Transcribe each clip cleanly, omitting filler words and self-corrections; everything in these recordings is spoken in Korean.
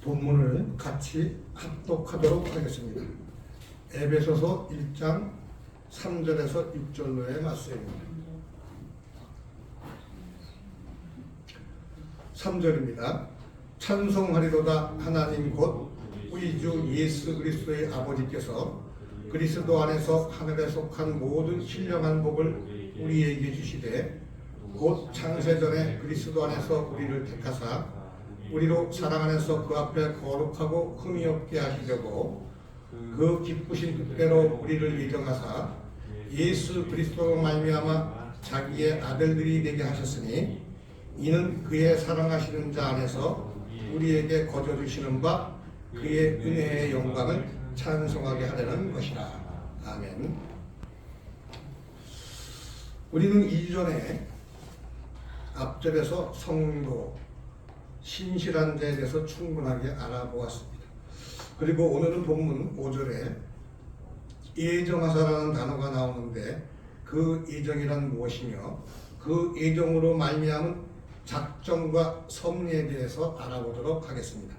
본문을 같이 합독하도록 하겠습니다. 에베소서 1장 3절에서 6절로의 말씀입니다. 3절입니다. 찬송하리로다 하나님 곧 우리 주 예수 그리스도의 아버지께서 그리스도 안에서 하늘에 속한 모든 신령한 복을 우리에게 주시되 곧 창세전에 그리스도 안에서 우리를 택하사 우리로 사랑 안에서 그 앞에 거룩하고 흠이 없게 하시려고 그 기쁘신 뜻대로 우리를 예정하사 예수 그리스도로 말미암아 자기의 아들들이 되게 하셨으니 이는 그의 사랑하시는 자 안에서 우리에게 거저 주시는 바 그의 은혜의 영광을 찬송하게 하려는 것이라. 아멘. 우리는 이전에 앞절에서 성도, 신실한 자에 대해서 충분하게 알아보았습니다. 그리고 오늘은 본문 5절에 예정하사라는 단어가 나오는데 그 예정이란 무엇이며 그 예정으로 말미암은 작정과 섭리에 대해서 알아보도록 하겠습니다.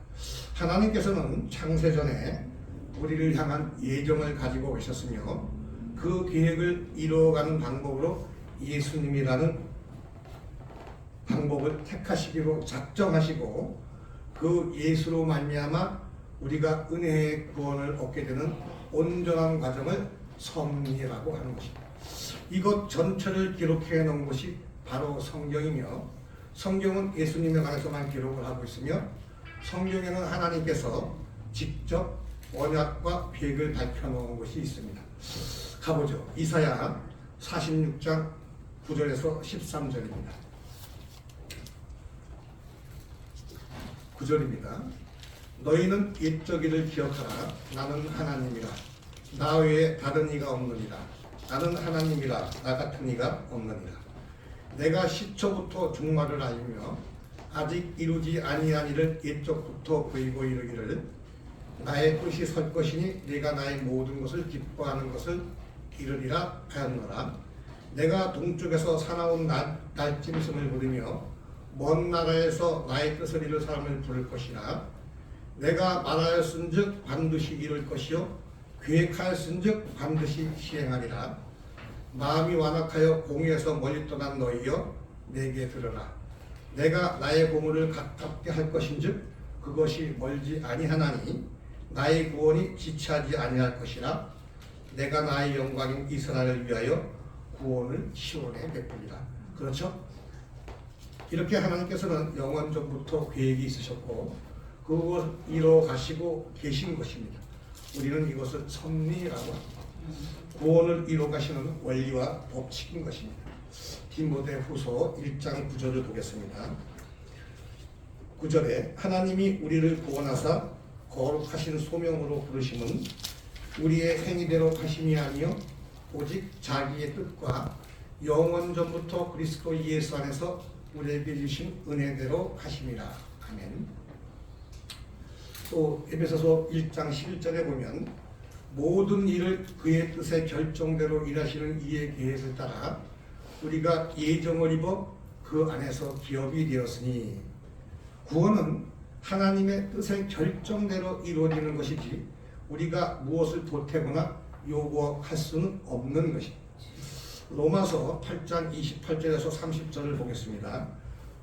하나님께서는 창세전에 우리를 향한 예정을 가지고 오셨으며 그 계획을 이루어가는 방법으로 예수님이라는 방법을 택하시기로 작정하시고 그 예수로 말미암아 우리가 은혜의 구원을 얻게 되는 온전한 과정을 섭리라고 하는 것입니다. 이것 전체를 기록해 놓은 것이 바로 성경이며 성경은 예수님에 관해서만 기록을 하고 있으며 성경에는 하나님께서 직접 언약과 계획을 밝혀놓은 것이 있습니다. 가보죠. 이사야 46장 9절에서 13절입니다. 9절입니다. 너희는 옛적일을 기억하라. 나는 하나님이라. 나 외에 다른 이가 없느니라. 나는 하나님이라. 나 같은 이가 없느니라. 내가 시초부터 종말을 알며 아직 이루지 아니한 일을 옛적부터 보이고 이르기를 나의 뜻이 설 것이니 내가 나의 모든 것을 기뻐하는 것을 이르리라 하였노라. 내가 동쪽에서 사나운 날짐승을 부르며 먼 나라에서 나의 뜻을 이룰 사람을 부를 것이라. 내가 말하였은즉 반드시 이룰 것이요 계획하였은즉 반드시 시행하리라. 마음이 완악하여 공의에서 멀리 떠난 너희여 내게 들으라. 내가 나의 보물을 가깝게 할 것인즉 그것이 멀지 아니하나니 나의 구원이 지체하지 아니할 것이라. 내가 나의 영광인 이스라엘을 위하여 구원을 시온에 베푸리라. 그렇죠? 이렇게 하나님께서는 영원전부터 계획이 있으셨고 그것을 이루어 가시고 계신 것입니다. 우리는 이것을 섭리라고 합니다. 구원을 이루어 가시는 원리와 법칙인 것입니다. 디모데후서 1장 9절을 보겠습니다. 9절에 하나님이 우리를 구원하사 거룩하신 소명으로 부르심은 우리의 행위대로 하심이 아니요 오직 자기의 뜻과 영원전부터 그리스도 예수 안에서 우리에게 주신 은혜대로 하심이라. 아멘. 또 에베소서 1장 11절에 보면 모든 일을 그의 뜻의 결정대로 일하시는 이의 계획을 따라 우리가 예정을 입어 그 안에서 기업이 되었으니 구원은 하나님의 뜻의 결정대로 이루어지는 것이지 우리가 무엇을 보태거나 요구할 수는 없는 것입니다. 로마서 8장 28절에서 30절을 보겠습니다.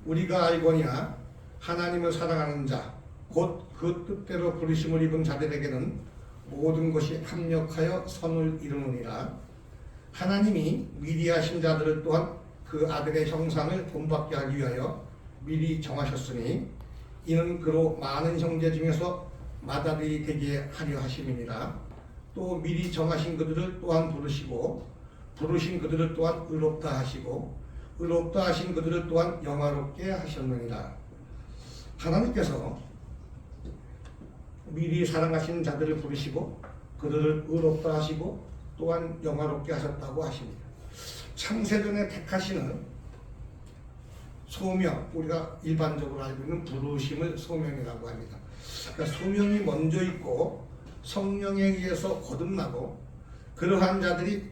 우리가 알거니와 하나님을 사랑하는 자 곧 그 뜻대로 부르심을 입은 자들에게는 모든 것이 합력하여 선을 이루느니라. 하나님이 미리 하신 자들을 또한 그 아들의 형상을 본받게 하기 위하여 미리 정하셨으니 이는 그로 많은 형제 중에서 맏아들이 되게 하려 하심이니라. 또 미리 정하신 그들을 또한 부르시고 부르신 그들을 또한 의롭다 하시고 의롭다 하신 그들을 또한 영화롭게 하셨느니라. 하나님께서 미리 사랑하신 자들을 부르시고 그들을 의롭다 하시고 또한 영화롭게 하셨다고 하십니다. 창세전에 택하시는 소명, 우리가 일반적으로 알고 있는 부르심을 소명이라고 합니다. 그러니까 소명이 먼저 있고 성령에 의해서 거듭나고 그러한 자들이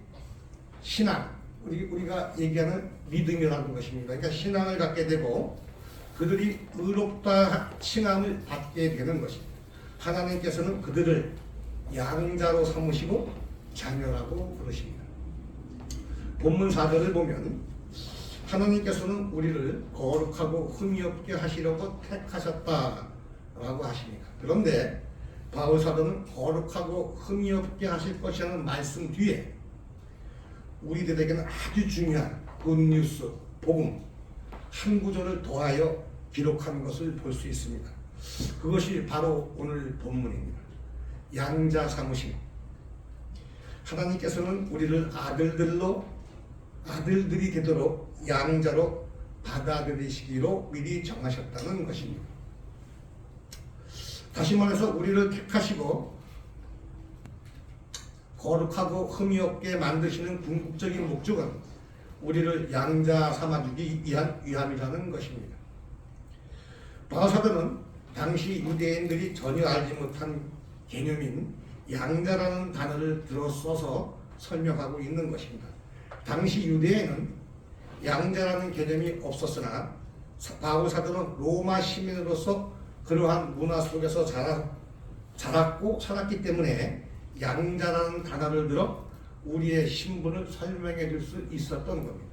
신앙, 우리가 얘기하는 믿음이라는 것입니다. 그러니까 신앙을 갖게 되고 그들이 의롭다 칭함을 받게 되는 것입니다. 하나님께서는 그들을 양자로 삼으시고 자녀라고 부르십니다. 본문 4절을 보면 하나님께서는 우리를 거룩하고 흠이 없게 하시려고 택하셨다라고 하십니다. 그런데 바울 사도는 거룩하고 흠이 없게 하실 것이라는 말씀 뒤에 우리들에게는 아주 중요한 굿뉴스, 복음 한 구절을 더하여 기록한 것을 볼 수 있습니다. 그것이 바로 오늘 본문입니다. 양자 삼으심. 하나님께서는 우리를 아들들이 되도록 양자로 받아들이시기로 미리 정하셨다는 것입니다. 다시 말해서 우리를 택하시고 거룩하고 흠이 없게 만드시는 궁극적인 목적은 우리를 양자 삼아주기 위한 위함이라는 것입니다. 바울 사도는 당시 유대인들이 전혀 알지 못한 개념인 양자라는 단어를 들어 써서 설명하고 있는 것입니다. 당시 유대에는 양자라는 개념이 없었으나 바울 사도는 로마 시민으로서 그러한 문화 속에서 자랐고 살았기 때문에 양자라는 단어를 들어 우리의 신분을 설명해 줄 수 있었던 겁니다.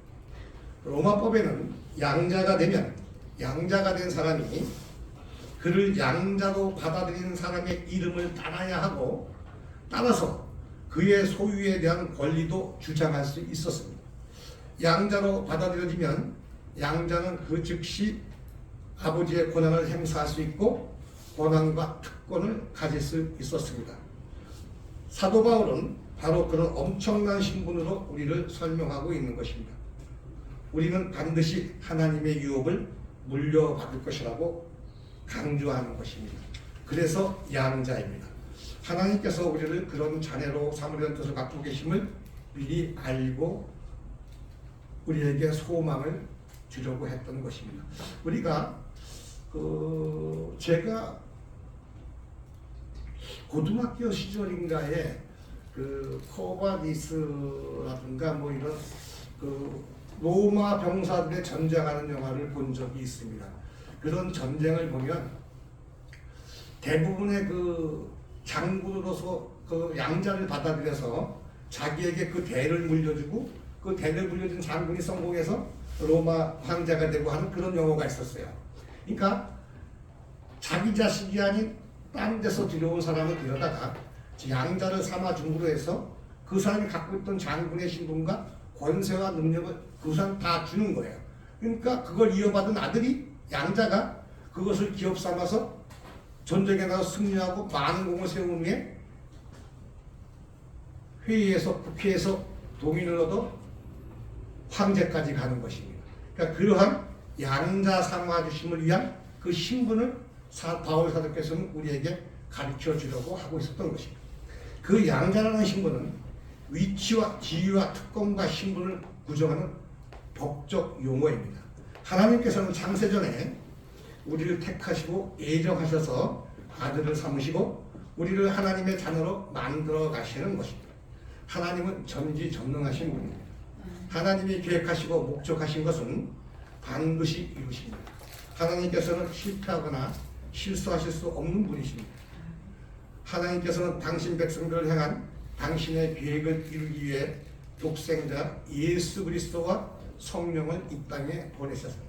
로마법에는 양자가 된 사람이 그를 양자로 받아들이는 사람의 이름을 따라야 하고 따라서 그의 소유에 대한 권리도 주장할 수 있었습니다. 양자로 받아들여지면 양자는 그 즉시 아버지의 권한을 행사할 수 있고 권한과 특권을 가질 수 있었습니다. 사도 바울은 바로 그런 엄청난 신분으로 우리를 설명하고 있는 것입니다. 우리는 반드시 하나님의 유업을 물려받을 것이라고 강조하는 것입니다. 그래서 양자입니다. 하나님께서 우리를 그런 자녀로 삼으려는 뜻을 갖고 계심을 미리 알고 우리에게 소망을 주려고 했던 것입니다. 우리가 제가 고등학교 시절인가에 코바디스라든가 뭐 이런 로마 병사들의 전쟁하는 영화를 본 적이 있습니다. 그런 전쟁을 보면 대부분의 장군으로서 양자를 받아들여서 자기에게 그 대를 물려주고 그 대를 물려준 장군이 성공해서 로마 황제가 되고 하는 그런 용어가 있었어요. 그러니까 자기 자식이 아닌 딴 데서 들여온 사람을 데려다가 양자를 삼아줌으로 해서 그 사람이 갖고 있던 장군의 신분과 권세와 능력을 그 사람 다 주는 거예요. 그러니까 그걸 이어받은 아들이 양자가 그것을 기업 삼아서 전쟁에 나서 승리하고 많은 공을 세운 후에 회의에서 국회에서 동의를 얻어 황제까지 가는 것입니다. 그러니까 그러한 양자 삼아주심을 위한 그 신분을 바울 사도께서는 우리에게 가르쳐 주려고 하고 있었던 것입니다. 그 양자라는 신분은 위치와 지위와 특권과 신분을 구정하는 법적 용어입니다. 하나님께서는 창세전에 우리를 택하시고 예정하셔서 아들을 삼으시고 우리를 하나님의 자녀로 만들어 가시는 것입니다. 하나님은 전지전능하신 분입니다. 하나님이 계획하시고 목적하신 것은 반드시 이루십니다. 하나님께서는 실패하거나 실수하실 수 없는 분이십니다. 하나님께서는 당신 백성들을 향한 당신의 계획을 이루기 위해 독생자 예수 그리스도와 성령을 이 땅에 보내셨습니다.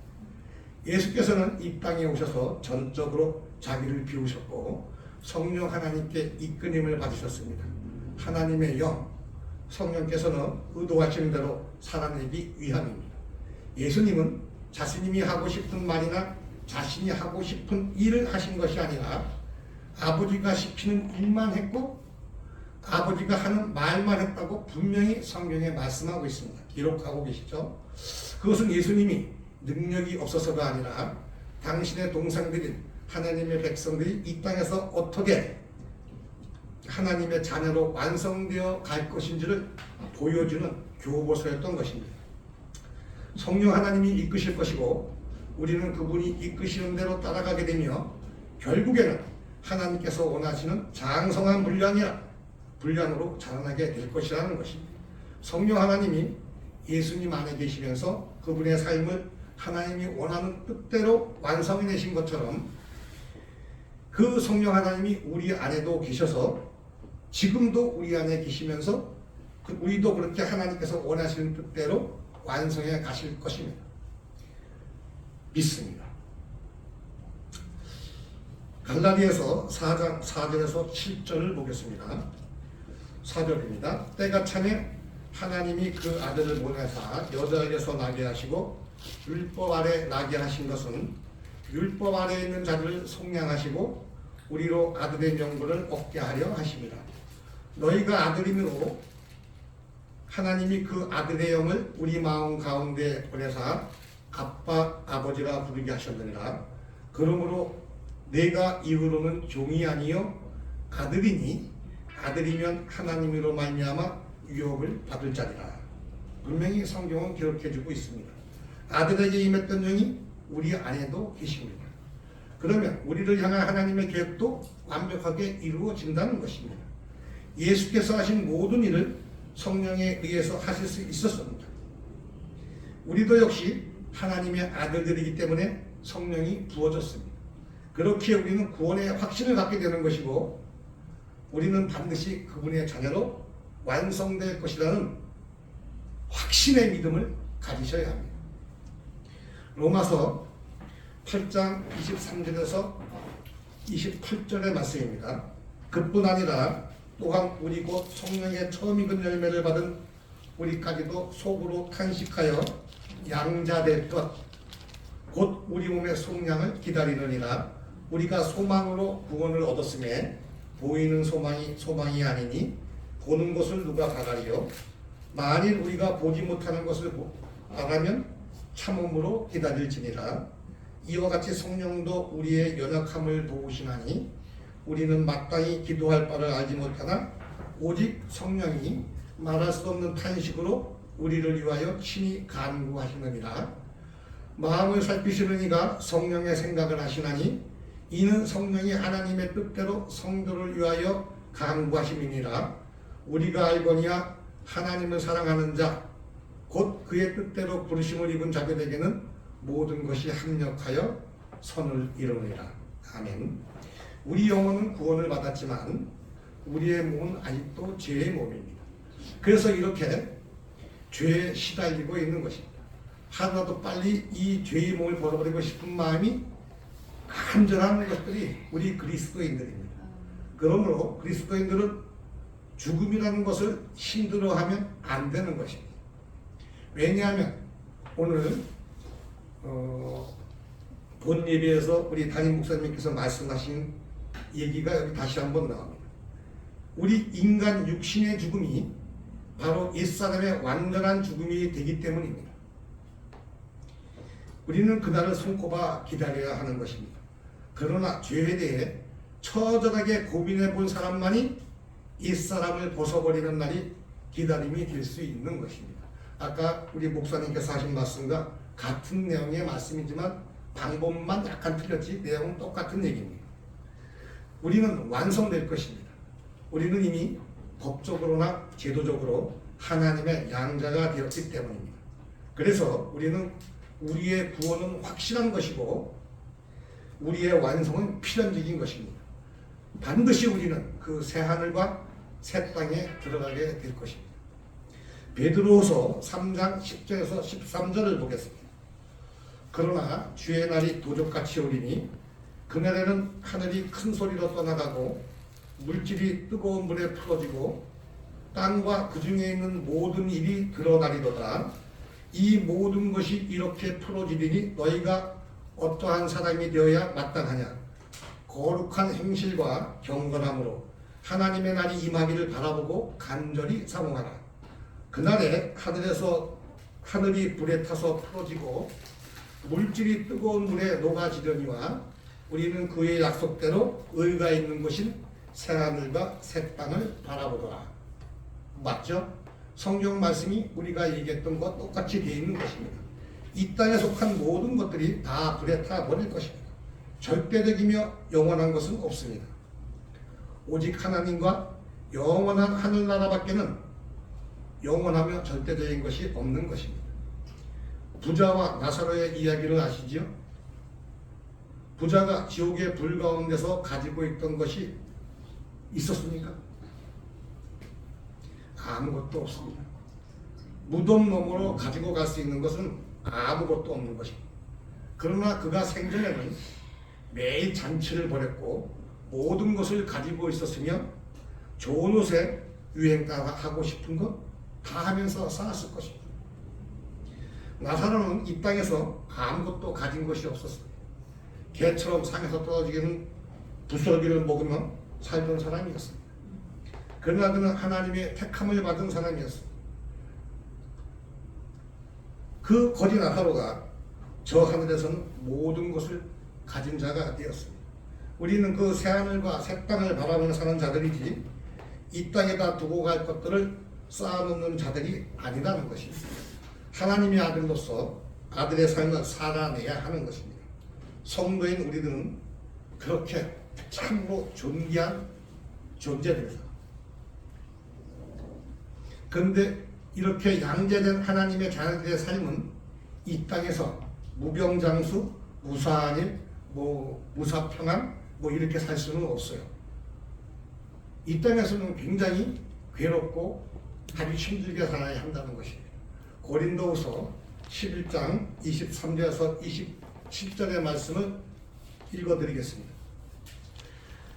예수께서는 이 땅에 오셔서 전적으로 자기를 비우셨고 성령 하나님께 이끌림을 받으셨습니다. 하나님의 영, 성령께서는 의도하시는 대로 살아내기 위함입니다. 예수님은 자신이 하고 싶은 말이나 자신이 하고 싶은 일을 하신 것이 아니라 아버지가 시키는 일만 했고 아버지가 하는 말만 했다고 분명히 성경에 말씀하고 있습니다. 기록하고 계시죠? 그것은 예수님이 능력이 없어서가 아니라 당신의 동생들인 하나님의 백성들이 이 땅에서 어떻게 하나님의 자녀로 완성되어 갈 것인지를 보여주는 교보서였던 것입니다. 성령 하나님이 이끄실 것이고 우리는 그분이 이끄시는 대로 따라가게 되며 결국에는 하나님께서 원하시는 장성한 분량으로 자라나게 될 것이라는 것입니다. 성령 하나님이 예수님 안에 계시면서 그분의 삶을 하나님이 원하는 뜻대로 완성해 내신 것처럼 그 성령 하나님이 우리 안에도 계셔서 지금도 우리 안에 계시면서 우리도 그렇게 하나님께서 원하시는 뜻대로 완성해 가실 것입니다. 믿습니다. 갈라디아서 4장 4절에서 7절을 보겠습니다. 4절입니다. 때가 차매 하나님이 그 아들을 보내사 여자에게서 나게 하시고 율법 아래 나게 하신 것은 율법 아래 있는 자들을 속량하시고 우리로 아들의 명분을 얻게 하려 하십니다. 너희가 아들임으로 하나님이 그 아들의 영을 우리 마음 가운데 보내사 아빠 아버지라 부르게 하셨느니라. 그러므로 내가 이후로는 종이 아니요 아들이니 아들이면 하나님으로 말미암아 유업을 받을 자리라. 분명히 성경은 기록해주고 있습니다. 아들에게 임했던 영이 우리 안에도 계십니다. 그러면 우리를 향한 하나님의 계획도 완벽하게 이루어진다는 것입니다. 예수께서 하신 모든 일을 성령에 의해서 하실 수 있었습니다. 우리도 역시 하나님의 아들들이기 때문에 성령이 부어졌습니다. 그렇게 우리는 구원의 확신을 갖게 되는 것이고 우리는 반드시 그분의 자녀로 완성될 것이라는 확신의 믿음을 가지셔야 합니다. 로마서 8장 23절에서 28절의 말씀입니다. 그뿐 아니라 또한 우리 곧 성령의 처음 익은 열매를 받은 우리까지도 속으로 탄식하여 양자될 것 곧 우리 몸의 속량을 기다리느니라. 우리가 소망으로 구원을 얻었음에 보이는 소망이 아니니 보는 것을 누가 바라리요. 만일 우리가 보지 못하는 것을 바라면 참음으로 기다릴지니라. 이와 같이 성령도 우리의 연약함을 도우시나니 우리는 마땅히 기도할 바를 알지 못하나 오직 성령이 말할 수 없는 탄식으로 우리를 위하여 친히 간구하시느니라. 마음을 살피시는 이가 성령의 생각을 하시나니 이는 성령이 하나님의 뜻대로 성도를 위하여 간구하심이니라. 우리가 알거니와 하나님을 사랑하는 자 곧 그의 뜻대로 부르심을 입은 자들에게는 모든 것이 합력하여 선을 이루느니라. 아멘. 우리 영혼은 구원을 받았지만 우리의 몸은 아직도 죄의 몸입니다. 그래서 이렇게 죄에 시달리고 있는 것입니다. 하루라도 빨리 이 죄의 몸을 벗어버리고 싶은 마음이 간절한 것들이 우리 그리스도인들입니다. 그러므로 그리스도인들은 죽음이라는 것을 힘들어하면 안 되는 것입니다. 왜냐하면 오늘 본 예배에서 우리 담임 목사님께서 말씀하신 얘기가 여기 다시 한번 나옵니다. 우리 인간 육신의 죽음이 바로 옛사람의 완전한 죽음이 되기 때문입니다. 우리는 그날을 손꼽아 기다려야 하는 것입니다. 그러나 죄에 대해 처절하게 고민해 본 사람만이 옛사람을 벗어버리는 날이 기다림이 될 수 있는 것입니다. 아까 우리 목사님께서 하신 말씀과 같은 내용의 말씀이지만 방법만 약간 틀렸지 내용은 똑같은 얘기입니다. 우리는 완성될 것입니다. 우리는 이미 법적으로나 제도적으로 하나님의 양자가 되었기 때문입니다. 그래서 우리는 우리의 구원은 확실한 것이고 우리의 완성은 필연적인 것입니다. 반드시 우리는 그 새하늘과 새 땅에 들어가게 될 것입니다. 베드로후서 3장 10절에서 13절을 보겠습니다. 그러나 주의 날이 도적같이 오리니 그날에는 하늘이 큰 소리로 떠나가고 물질이 뜨거운 물에 풀어지고 땅과 그 중에 있는 모든 일이 드러나리로다. 이 모든 것이 이렇게 풀어지리니 너희가 어떠한 사람이 되어야 마땅하냐. 거룩한 행실과 경건함으로 하나님의 날이 임하기를 바라보고 간절히 사모하라. 그날에 하늘이 불에 타서 풀어지고 물질이 뜨거운 물에 녹아지려니와 우리는 그의 약속대로 의가 있는 곳인 새하늘과 새 땅을 바라보더라. 맞죠? 성경 말씀이 우리가 얘기했던 것 똑같이 되어 있는 것입니다. 이 땅에 속한 모든 것들이 다 불에 타버릴 것입니다. 절대적이며 영원한 것은 없습니다. 오직 하나님과 영원한 하늘나라밖에는 영원하며 절대적인 것이 없는 것입니다. 부자와 나사로의 이야기를 아시지요? 부자가 지옥의 불 가운데서 가지고 있던 것이 있었습니까? 아무것도 없습니다. 무덤 너머로 가지고 갈 수 있는 것은 아무것도 없는 것입니다. 그러나 그가 생전에는 매일 잔치를 벌였고 모든 것을 가지고 있었으며 좋은 옷에 유행가가 하고 싶은 것 다 하면서 살았을 것입니다. 나사로는 이 땅에서 아무것도 가진 것이 없었습니다. 개처럼 상에서 떨어지는 부스러기를 먹으며 살던 사람이었습니다. 그러나 그는 하나님의 택함을 받은 사람이었습니다. 그 거지 나사로가 저 하늘에서는 모든 것을 가진 자가 되었습니다. 우리는 그 새하늘과 새 땅을 바라보며 사는 자들이지 이 땅에다 두고 갈 것들을 쌓아놓는 자들이 아니라는 것입니다. 하나님의 아들로서 아들의 삶을 살아내야 하는 것입니다. 성도인 우리들은 그렇게 참으로 존귀한 존재들입니다. 그런데 이렇게 양재된 하나님의 자녀들의 삶은 이 땅에서 무병장수, 무사한일, 무사평안 이렇게 살 수는 없어요. 이 땅에서는 굉장히 괴롭고 아주 힘들게 살아야 한다는 것입니다. 고린도후서 11장 23절에서 27절의 말씀을 읽어드리겠습니다.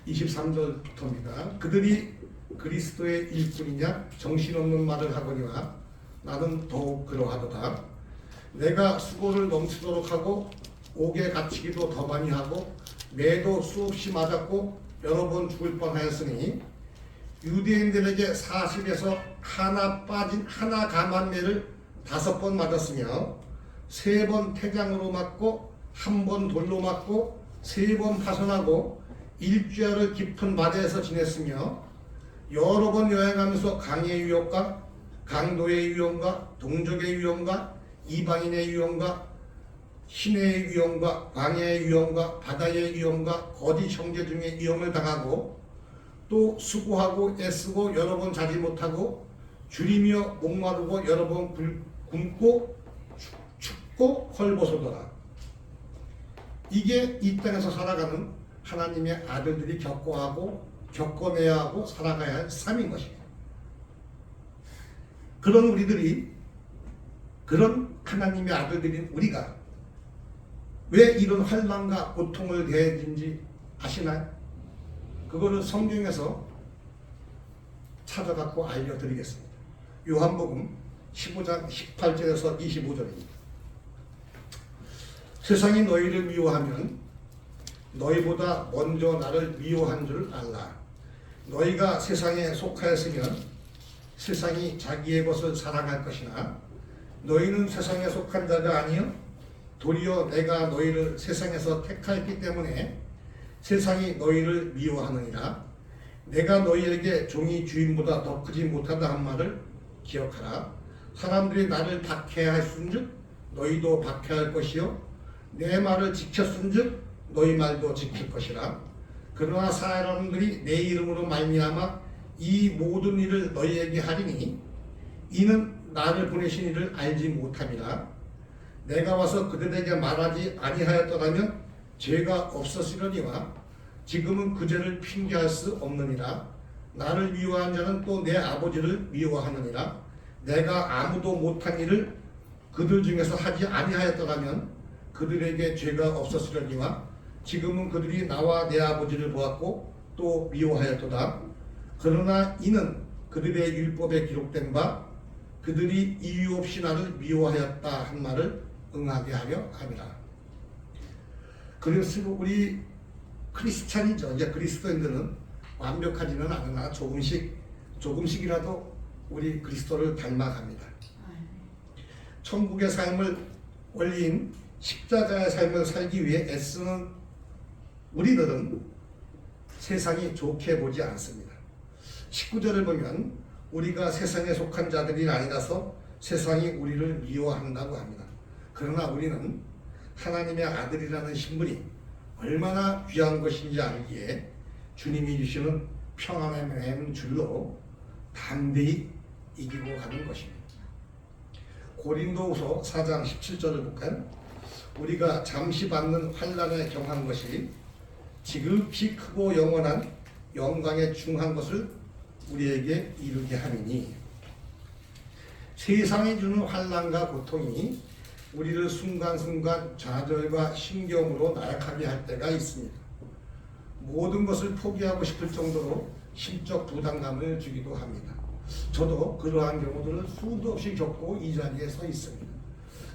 23절부터입니다. 그들이 그리스도의 일꾼이냐 정신없는 말을 하거니와 나는 더욱 그러하도다. 내가 수고를 넘치도록 하고 옥에 갇히기도 더 많이 하고 매도 수없이 맞았고 여러 번 죽을 뻔하였으니 유대인들에게 40에서 하나 빠진 하나 감한 매를 5번 맞았으며 3번 태장으로 맞고 1번 돌로 맞고 3번 파손하고 일주야를 깊은 바다에서 지냈으며 여러 번 여행하면서 강의 유혹과 강도의 위험과 동족의 위험과 이방인의 위험과 신의 위험과 광야의 위험과 바다의 위험과 거짓 형제 중에 위험을 당하고 또 수고하고 애쓰고 여러 번 자지 못하고 줄이며 목마르고 여러 번 굶고 춥고 헐벗어더라. 이게 이 땅에서 살아가는 하나님의 아들들이 겪어내야 하고 살아가야 할 삶인 것입니다. 그런 우리들이, 그런 하나님의 아들들인 우리가 왜 이런 환난과 고통을 대해진지 아시나요? 그거를 성경에서 찾아갖고 알려드리겠습니다. 요한복음 15장 18절에서 25절입니다. 세상이 너희를 미워하면 너희보다 먼저 나를 미워한 줄 알라. 너희가 세상에 속하였으면 세상이 자기의 것을 사랑할 것이나 너희는 세상에 속한 자가 아니요 도리어 내가 너희를 세상에서 택하였기 때문에 세상이 너희를 미워하느니라. 내가 너희에게 종이 주인보다 더 크지 못하다 한 말을 기억하라. 사람들이 나를 박해하였은즉 너희도 박해할 것이요 내 말을 지켰은즉 너희 말도 지킬 것이라. 그러나 사람들이 내 이름으로 말미암아 이 모든 일을 너희에게 하리니 이는 나를 보내신 이를 알지 못함이라. 내가 와서 그들에게 말하지 아니하였더라면 죄가 없었으려니와 지금은 그 죄를 핑계할 수 없느니라. 나를 미워한 자는 또 내 아버지를 미워하느니라. 내가 아무도 못한 일을 그들 중에서 하지 아니하였더라면 그들에게 죄가 없었으려니와 지금은 그들이 나와 내 아버지를 보았고 또 미워하였도다. 그러나 이는 그들의 율법에 기록된 바 그들이 이유 없이 나를 미워하였다 한 말을 응하게 하려 함이라. 그래서 우리 크리스찬이죠. 이제 그리스도인들은 완벽하지는 않으나 조금씩이라도 우리 그리스도를 닮아갑니다. 천국의 삶을 원리인 십자가의 삶을 살기 위해 애쓰는 우리들은 세상이 좋게 보지 않습니다. 19절을 보면 우리가 세상에 속한 자들이 아니라서 세상이 우리를 미워한다고 합니다. 그러나 우리는 하나님의 아들이라는 신분이 얼마나 귀한 것인지 알기에 주님이 주시는 평안의 맨 줄로 담대히 이기고 가는 것입니다. 고린도후서 4장 17절을 볼까요? 우리가 잠시 받는 환난에 경한 것이 지극히 크고 영원한 영광에 중한 것을 우리에게 이루게 함이니, 세상이 주는 환난과 고통이 우리를 순간순간 좌절과 신경으로 나약하게 할 때가 있습니다. 모든 것을 포기하고 싶을 정도로 심적 부담감을 주기도 합니다. 저도 그러한 경우들을 수도 없이 겪고 이 자리에 서 있습니다.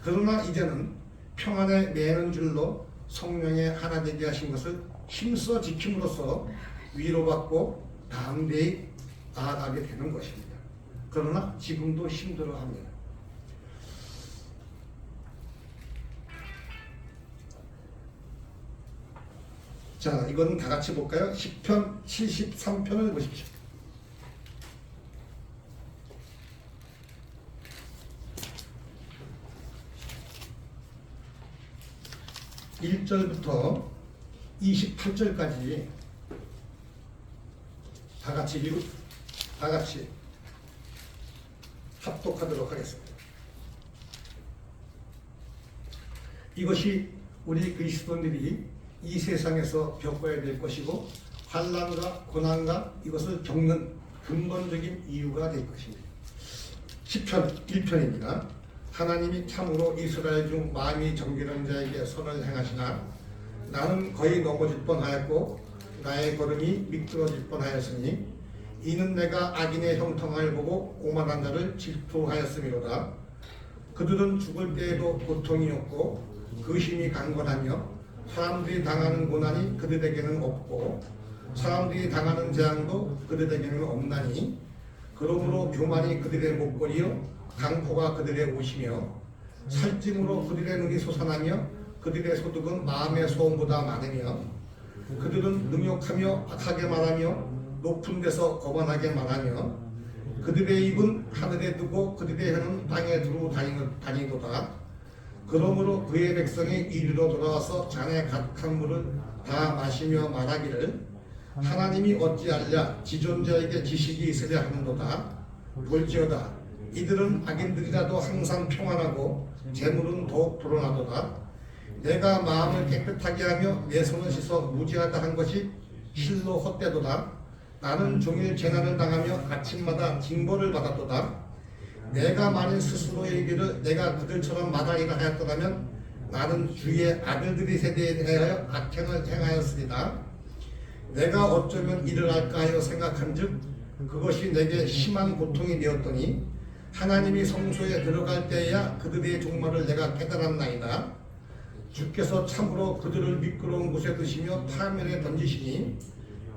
그러나 이제는 평안에 매는 줄로 성령의 하나 되게 하신 것을 힘써 지킴으로써 위로받고 담대히 나아가게 되는 것입니다. 그러나 지금도 힘들어합니다. 자, 이건 다 같이 볼까요? 10편 73편을 보십시오. (1절부터) (28절까지) 다 같이 합독하도록 하겠습니다. 이것이 우리 그리스도인들이 이 세상에서 겪어야 될 것이고, 환난과 고난과 이것을 겪는 근본적인 이유가 될 것입니다. 10편 1편입니다. 하나님이 참으로 이스라엘 중 마음이 정결한 자에게 선을 행하시나 나는 거의 넘어질 뻔하였고 나의 걸음이 미끄러질 뻔하였으니 이는 내가 악인의 형통을 보고 오만한 자를 질투하였음이로다. 그들은 죽을 때에도 고통이 없고 그 힘이 강건하며 사람들이 당하는 고난이 그들에게는 없고 사람들이 당하는 재앙도 그들에게는 없나니 그러므로 교만이 그들의 목걸이요 강포가 그들의 옷이며 살찜으로 그들의 눈이 솟아나며 그들의 소득은 마음의 소음보다 많으며 그들은 능욕하며 악하게 말하며 높은 데서 거만하게 말하며 그들의 입은 하늘에 두고 그들의 혀는 땅에 두루 다니도다. 그러므로 그의 백성이 이리로 돌아와서 잔의 각한 물을 다 마시며 말하기를 하나님이 어찌하랴 지존자에게 지식이 있으랴 하는도다. 볼지어다 이들은 악인들이라도 항상 평안하고 재물은 더욱 불어나도다. 내가 마음을 깨끗하게 하며 내 손을 씻어 무지하다 한 것이 실로 헛되도다. 나는 종일 재난을 당하며 아침마다 징벌을 받았도다. 내가 만일 스스로 이르기를 내가 그들처럼 마다이라 하였더라면 나는 주의 아들들이 세대에 대하여 악행을 행하였으리다. 내가 어쩌면 이를 할까 하여 생각한즉 그것이 내게 심한 고통이 되었더니 하나님이 성소에 들어갈 때에야 그들의 종말을 내가 깨달았나이다. 주께서 참으로 그들을 미끄러운 곳에 두시며 타면에 던지시니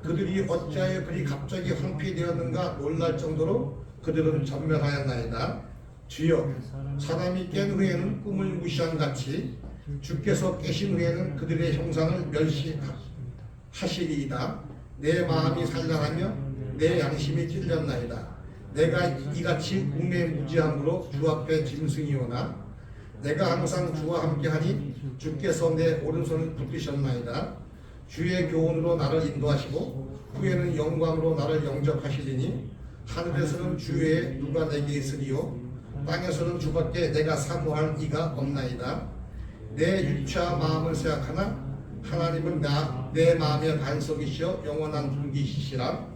그들이 어찌하여 그리 갑자기 황폐되었는가 놀랄 정도로 그들은 전멸하였나이다. 주여 사람이 깬 후에는 꿈을 무시한 같이 주께서 깨신 후에는 그들의 형상을 멸시하시리이다. 내 마음이 산란하며 내 양심이 찔렸나이다. 내가 이같이 우매무지함으로 주 앞에 짐승이오나 내가 항상 주와 함께하니 주께서 내 오른손을 붙드셨나이다. 주의 교훈으로 나를 인도하시고 후에는 영광으로 나를 영접하시리니 하늘에서는 주 외에 누가 내게 있으리요 땅에서는 주밖에 내가 사모할 이가 없나이다. 내 육체와 마음을 생각하나 하나님은 내 마음의 반석이시여 영원한 분기시시라.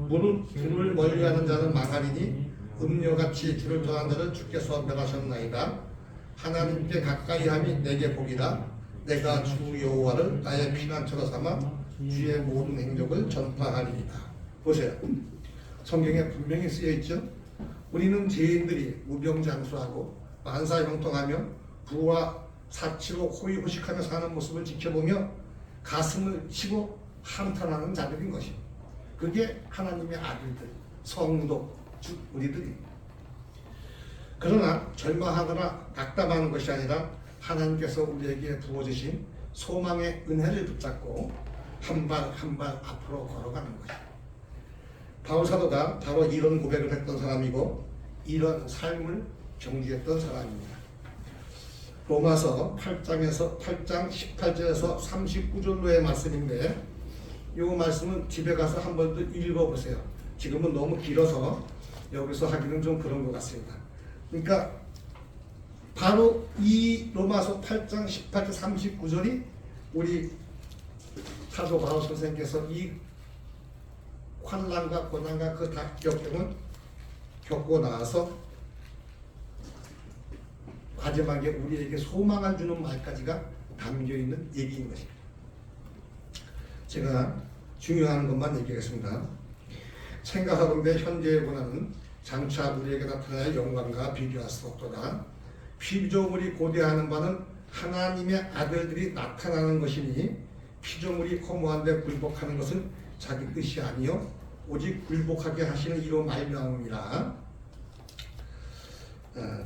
불을 멀리하는 자는 망하리니 음료같이 주를 떠난 자를 주께서 멸하셨나이다. 하나님께 가까이함이 내게 복이라. 내가 주 여호와를 나의 피난처로 삼아 주의 모든 행적을 전파하리이다. 보세요. 성경에 분명히 쓰여있죠. 우리는 죄인들이 무병장수하고 만사형통하며 부와 사치로 호의호식하며 사는 모습을 지켜보며 가슴을 치고 한탄하는 자들인 것입니다. 그게 하나님의 아들들, 성도, 즉 우리들입니다. 그러나 절망하거나 낙담하는 것이 아니라 하나님께서 우리에게 부어주신 소망의 은혜를 붙잡고 한 발 한 발 앞으로 걸어가는 것입니다. 바울 사도가 바로 이런 고백을 했던 사람이고 이런 삶을 경주했던 사람입니다. 로마서 8장 18절에서 39절로의 말씀인데 이 말씀은 집에 가서 한 번 더 읽어보세요. 지금은 너무 길어서 여기서 하기는 좀 그런 것 같습니다. 그러니까 바로 이 로마서 8장 18절 39절이 우리 사도 바울 선생께서 이 환난과 고난과 그 역경을 겪고 나서 마지막에 우리에게 소망을 주는 말까지가 담겨있는 얘기인 것입니다. 제가 중요한 것만 얘기하겠습니다. 생각하건대 현재의 고난은 장차 우리에게 나타날 영광과 비교할 수 없도다. 피조물이 고대하는 바는 하나님의 아들들이 나타나는 것이니 피조물이 허무한데 굴복하는 것은 자기 뜻이 아니요 오직 굴복하게 하시는 이로 말미암음이라.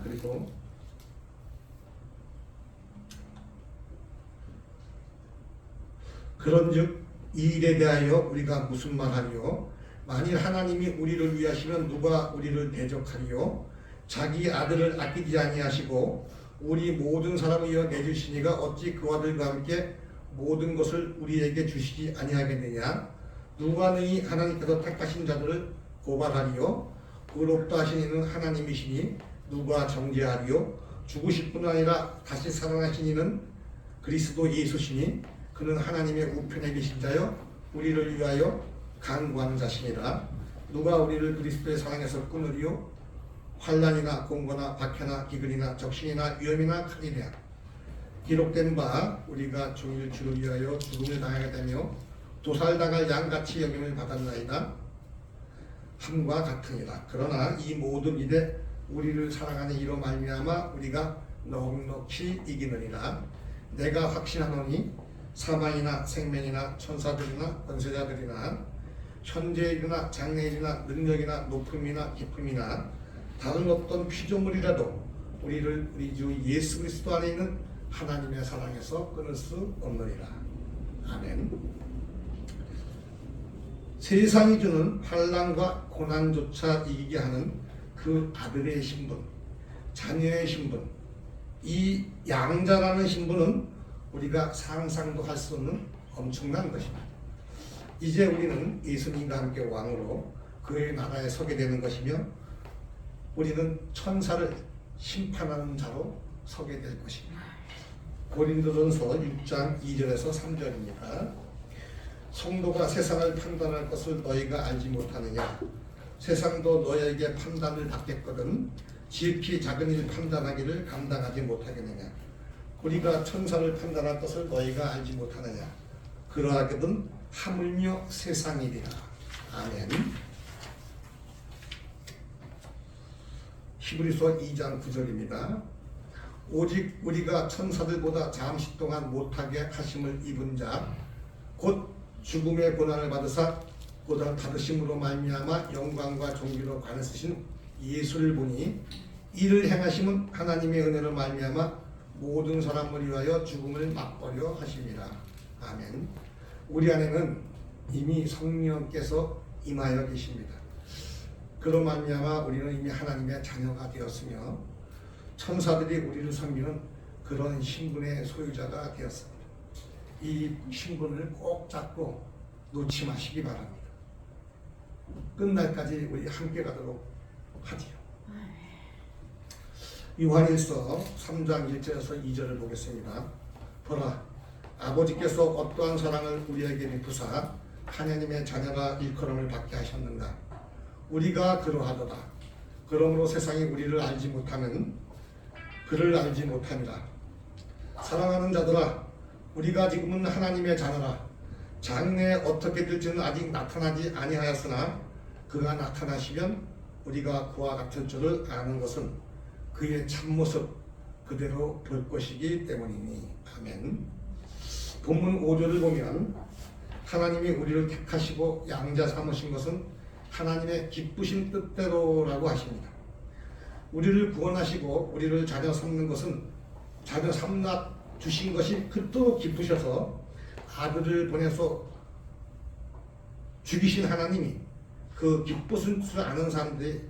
그리고 그런즉 이 일에 대하여 우리가 무슨 말하리요? 만일 하나님이 우리를 위하시면 누가 우리를 대적하리요? 자기 아들을 아끼지 아니하시고 우리 모든 사람을 위하여 내주시니가 어찌 그 아들과 함께 모든 것을 우리에게 주시지 아니하겠느냐? 누가 능히 하나님께서 택하신 자들을 고발하리요? 의롭다 하신 이는 하나님이시니 누가 정죄하리요? 죽으실 뿐 아니라 다시 살아나신 이는 그리스도 예수시니 그는 하나님의 우편에 계신 자여 우리를 위하여 간구하는 자시니라. 누가 우리를 그리스도의 사랑에서 끊으리요? 환난이나 공고나 박해나 기근이나 적신이나 위험이나 칼이랴. 기록된 바 우리가 종일 주를 위하여 죽음을 당하게 되며 도살당할 양같이 여김을 받았나이다. 함과 같으니라. 그러나 이 모든 일에 우리를 사랑하는 이로 말미암아 우리가 넉넉히 이기느니라. 내가 확신하노니 사망이나 생명이나 천사들이나 권세자들이나 현재일이나 장래일이나 능력이나 높음이나 깊음이나 다른 어떤 피조물이라도 우리를 우리 주 예수 그리스도 안에 있는 하나님의 사랑에서 끊을 수 없느니라. 아멘. 세상이 주는 환난과 고난조차 이기게 하는 그 아들의 신분, 자녀의 신분, 이 양자라는 신분은 우리가 상상도 할 수 없는 엄청난 것입니다. 이제 우리는 예수님과 함께 왕으로 그의 나라에 서게 되는 것이며 우리는 천사를 심판하는 자로 서게 될 것입니다. 고린도전서 6장 2절에서 3절입니다. 성도가 세상을 판단할 것을 너희가 알지 못하느냐? 세상도 너희에게 판단을 받겠거든 지극히 작은 일 판단하기를 감당하지 못하겠느냐? 우리가 천사를 판단할 것을 너희가 알지 못하느냐? 그러하거든 하물며 세상이리라. 아멘. 히브리서 2장 9절입니다. 오직 우리가 천사들보다 잠시 동안 못하게 하심을 입은 자 곧 죽음의 고난을 받으사 받으심으로 말미암아 영광과 존귀로 관을 쓰신 예수를 보니 이를 행하심은 하나님의 은혜로 말미암아 모든 사람을 위하여 죽음을 맛보려 하심이라. 아멘. 우리 안에는 이미 성령께서 임하여 계십니다. 그로 말미암아 우리는 이미 하나님의 자녀가 되었으며 천사들이 우리를 섬기는 그런 신분의 소유자가 되었습니다. 이 신분을 꼭 잡고 놓지 마시기 바랍니다. 끝날까지 우리 함께 가도록 하지요. 요한일서 3장 1절에서 2절을 보겠습니다. 보라, 아버지께서 어떠한 사랑을 우리에게 베푸사 하나님의 자녀가 일컬음을 받게 하셨는가? 우리가 그러하도다. 그러므로 세상이 우리를 알지 못하면 그를 알지 못하니라. 사랑하는 자들아, 우리가 지금은 하나님의 자녀라. 장래에 어떻게 될지는 아직 나타나지 아니하였으나 그가 나타나시면 우리가 그와 같을 줄을 아는 것은 그의 참모습 그대로 볼 것이기 때문이니. 아멘. 본문 5절을 보면 하나님이 우리를 택하시고 양자 삼으신 것은 하나님의 기쁘신 뜻대로라고 하십니다. 우리를 구원하시고 우리를 자녀 삼는 것은 자녀 삼나 주신 것이 그토록 기쁘셔서 아들을 보내서 죽이신 하나님이 그 기쁘신 뜻을 아는 사람들이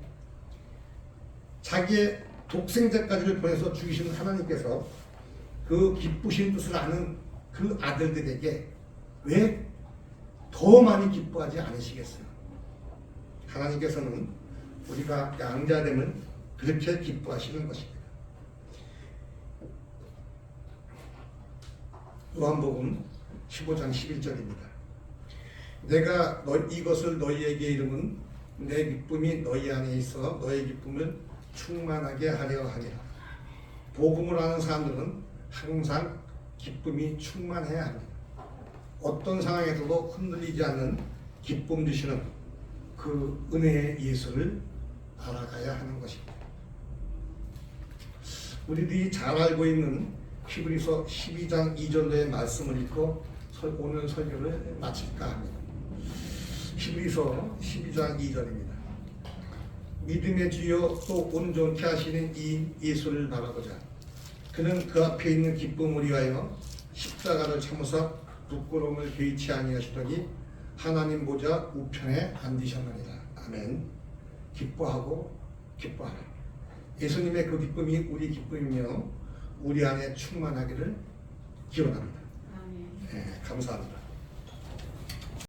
자기의 독생자까지를 보내서 죽이신 하나님께서 그 기쁘신 뜻을 아는 그 아들들에게 왜 더 많이 기뻐하지 않으시겠어요? 하나님께서는 우리가 양자됨을 그렇게 기뻐하시는 것입니다. 요한복음 15장 11절입니다. 내가 이것을 너희에게 이름은 내 기쁨이 너희 안에 있어 너희 기쁨을 충만하게 하려 하니라. 복음을 아는 사람들은 항상 기쁨이 충만해야 합니다. 어떤 상황에서도 흔들리지 않는 기쁨 주시는 그 은혜의 예수를 알아가야 하는 것입니다. 우리들이 잘 알고 있는 히브리서 12장 2절의 말씀을 읽고 오늘 설교를 마칠까 합니다. 히브리서 12장 2절입니다. 믿음의 주여 또 온전케 하시는 이 예수를 바라보자. 그는 그 앞에 있는 기쁨을 위하여 십자가를 참으사 부끄러움을 개의치 아니하시더니 하나님 보좌 우편에 앉으셨느니라. 아멘. 기뻐하고 기뻐하라. 예수님의 그 기쁨이 우리 기쁨이며 우리 안에 충만하기를 기원합니다. 아멘. 네, 감사합니다.